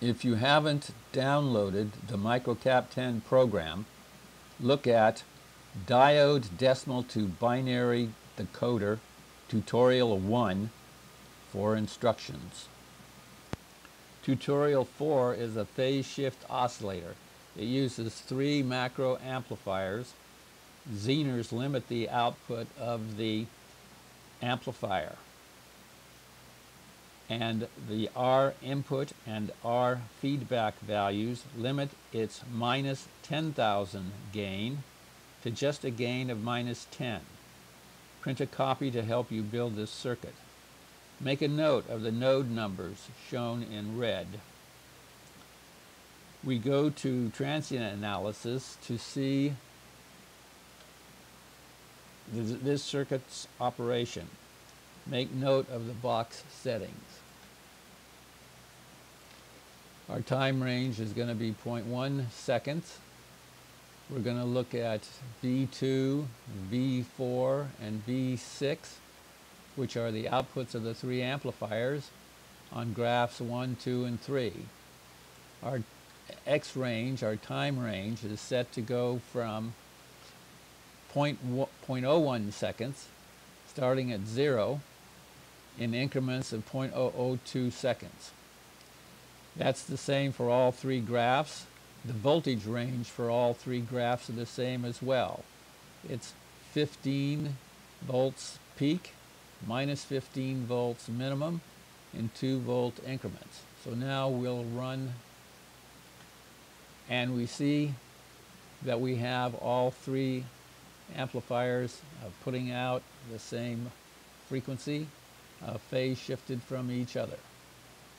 If you haven't downloaded the Microcap 10 program, look at Diode Decimal to Binary Decoder Tutorial 1 for instructions. Tutorial 4 is a phase shift oscillator. It uses 3 macro amplifiers. Zehners limit the output of the amplifier, and the R input and R feedback values limit its minus 10,000 gain to just a gain of minus 10. Print a copy to help you build this circuit. Make a note of the node numbers shown in red. We go to transient analysis to see this circuit's operation. Make note of the box settings. Our time range is going to be 0.1 seconds. We're going to look at V2, V4, and V6, which are the outputs of the 3 amplifiers on graphs 1, 2, and 3. Our X range, our time range, is set to go from 0.01 seconds, starting at 0, in increments of 0.002 seconds. That's the same for all 3 graphs. The voltage range for all 3 graphs are the same as well. It's 15 volts peak, minus 15 volts minimum, in 2-volt increments. So now we'll run, and we see that we have all 3 amplifiers putting out the same frequency, phase shifted from each other.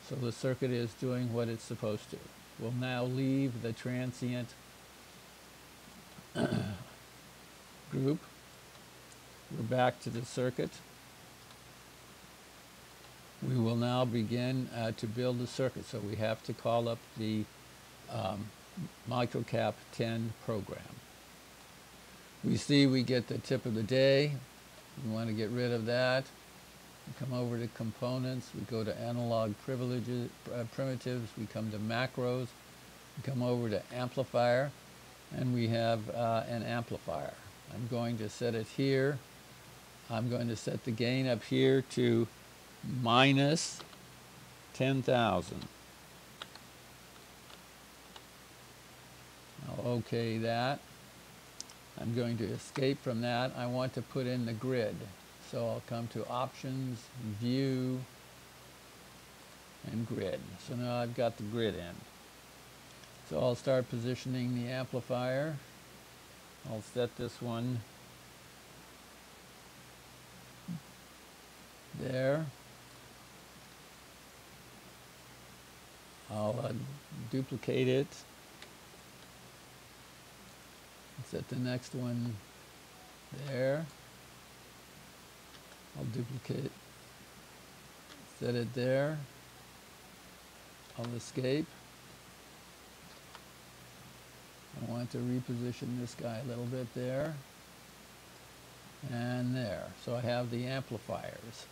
So the circuit is doing what it's supposed to. We'll now leave the transient group. We're back to the circuit. We will now begin to build the circuit. So we have to call up the Microcap 10 program. We see we get the tip of the day. We want to get rid of that. We come over to components. We go to analog primitives. We come to macros. We come over to amplifier, and we have an amplifier. I'm going to set it here. I'm going to set the gain up here to minus 10,000. I'll OK that. I'm going to escape from that. I want to put in the grid. So I'll come to Options, View, and Grid. So now I've got the grid in. So I'll start positioning the amplifier. I'll set this one there. I'll duplicate it. Set the next one there. I'll duplicate, set it there. I'll escape. I want to reposition this guy a little bit there and there. So I have the amplifiers.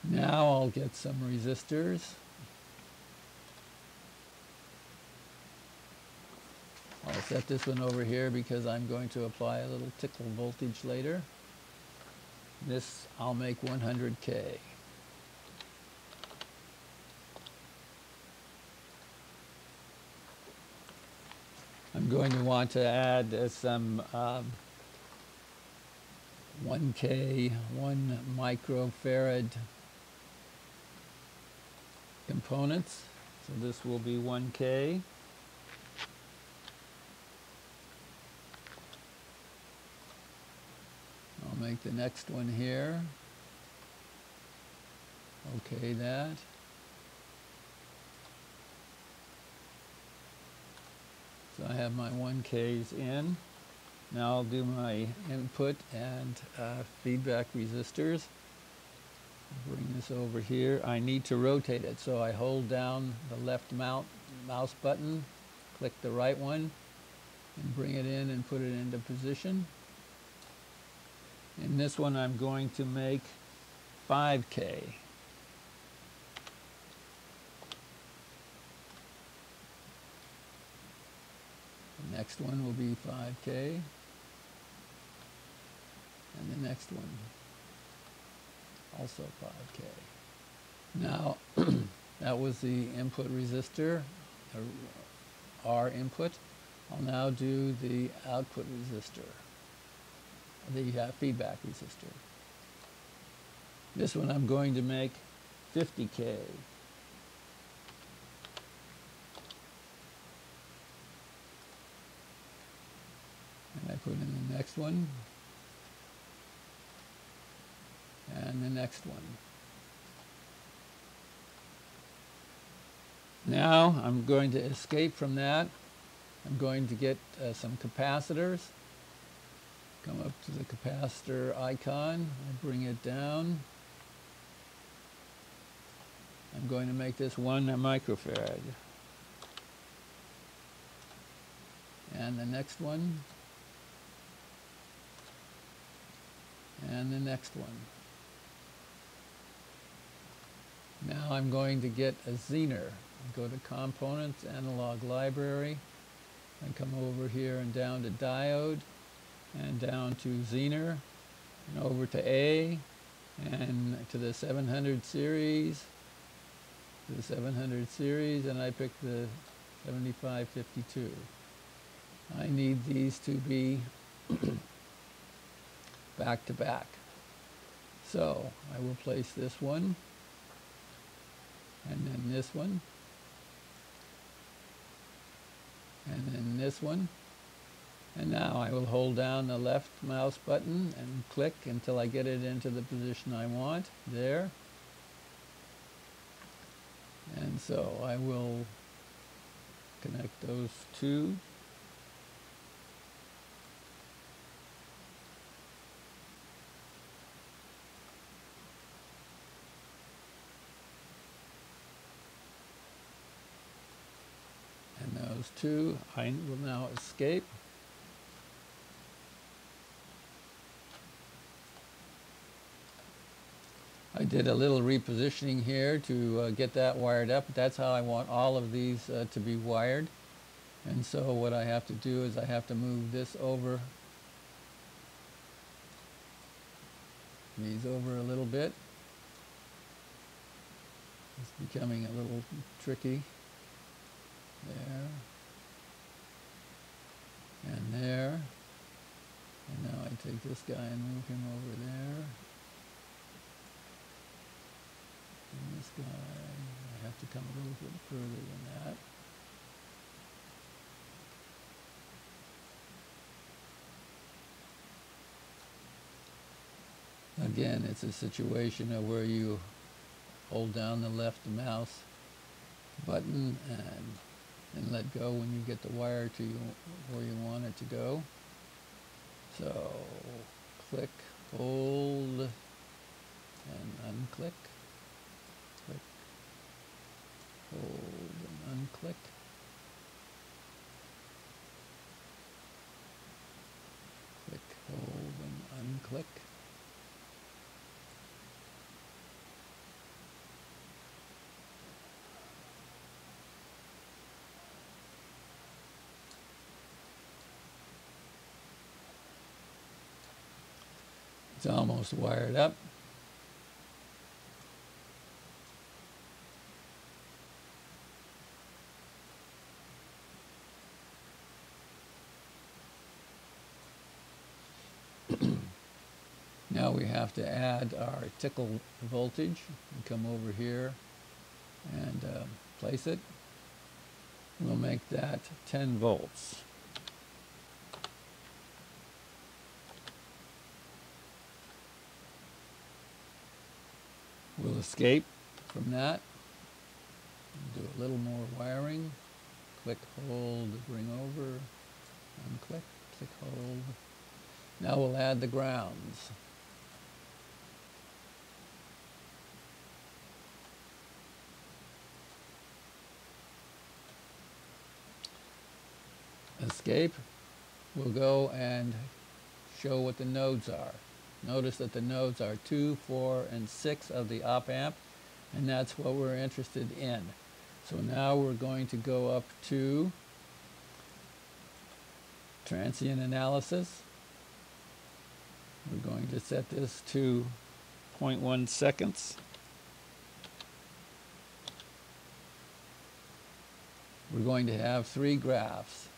Now I'll get some resistors. I'll set this one over here because I'm going to apply a little tickle voltage later. This I'll make 100K. I'm going to want to add some 1K, 1 microfarad components. So this will be 1K. I'll make the next one here. OK that. So I have my 1Ks in. Now I'll do my input and feedback resistors. Bring this over here. I need to rotate it, so I hold down the left mouse button, click the right one, and bring it in and put it into position. In this one I'm going to make 5K. Next one will be 5K. And the next one, also 5K. Now, that was the input resistor, R input. I'll now do the output resistor, the feedback resistor. This one I'm going to make 50K. And I put in the next one, and the next one. Now I'm going to escape from that. I'm going to get some capacitors. Come up to the capacitor icon, I bring it down. I'm going to make this 1 microfarad. And the next one. And the next one. Now I'm going to get a Zener. Go to Components, Analog Library, and come over here and down to Diode, and down to Zener, and over to A, and to the 700 series, and I picked the 7552. I need these to be back to back. So I will place this one, and then this one, and then this one. And now I will hold down the left mouse button and click until I get it into the position I want. There. And so I will connect those two. And those two, I will now escape. I did a little repositioning here to get that wired up. That's how I want all of these to be wired. And so what I have to do is I have to move this over, these over a little bit. It's becoming a little tricky. There. And there. And now I take this guy and move him over there. And this guy, I have to come a little bit further than that. Again, it's a situation of where you hold down the left mouse button and let go when you get the wire to where you want it to go. So click, hold, and unclick. Click, hold, and unclick. Click, hold, and unclick. It's almost wired up. Now we have to add our tickle voltage. We come over here and place it. We'll make that 10 volts. We'll escape from that. Do a little more wiring. Click, hold, bring over, unclick, click, hold. Now we'll add the grounds. Escape. We'll go and show what the nodes are. Notice that the nodes are 2, 4, and 6 of the op amp, and that's what we're interested in. So now we're going to go up to transient analysis. We're going to set this to 0.1 seconds. We're going to have 3 graphs.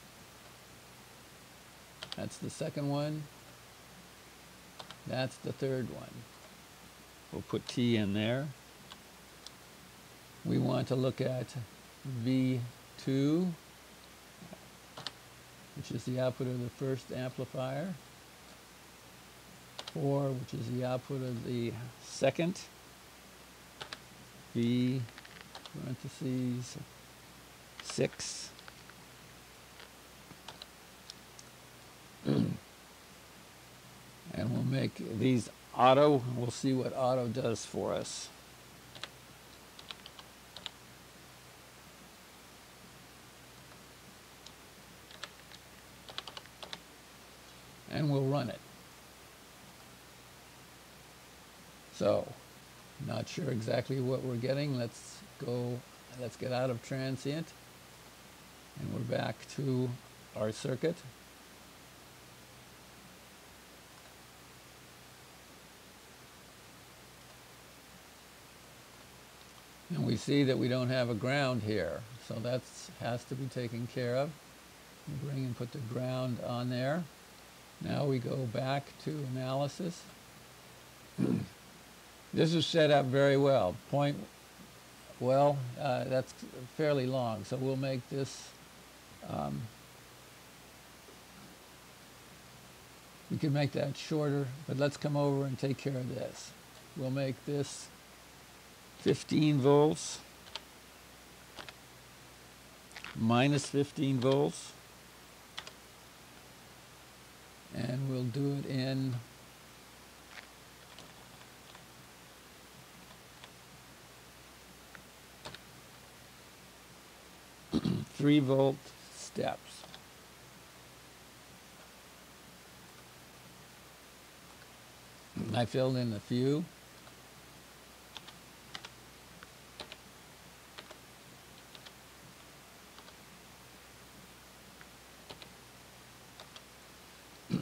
That's the second one. That's the third one. We'll put T in there. We want to look at V2, which is the output of the first amplifier. 4, which is the output of the second. V parentheses 6. And we'll make these auto. We'll see what auto does for us. And we'll run it. So, not sure exactly what we're getting. Let's get out of transient. And we're back to our circuit. And we see that we don't have a ground here, so that has to be taken care of. We bring and put the ground on there. Now we go back to analysis. This is set up very well. That's fairly long, so we'll make this, we can make that shorter, but let's come over and take care of this. We'll make this 15 volts, minus 15 volts, and we'll do it in 3-volt steps. I filled in a few.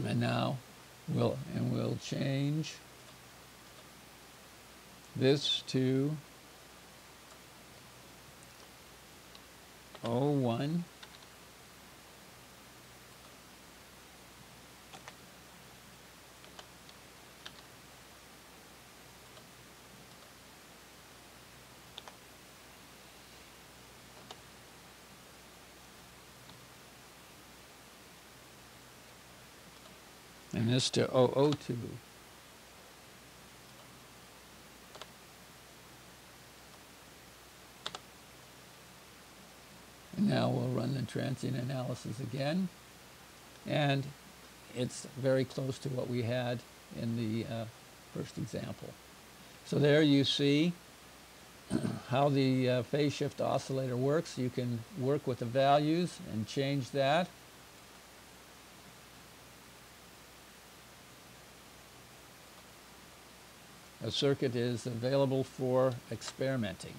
And now we'll change this to 0.1. And this to 0.02. And now we'll run the transient analysis again. And it's very close to what we had in the first example. So there you see how the phase shift oscillator works. You can work with the values and change that. A circuit is available for experimenting.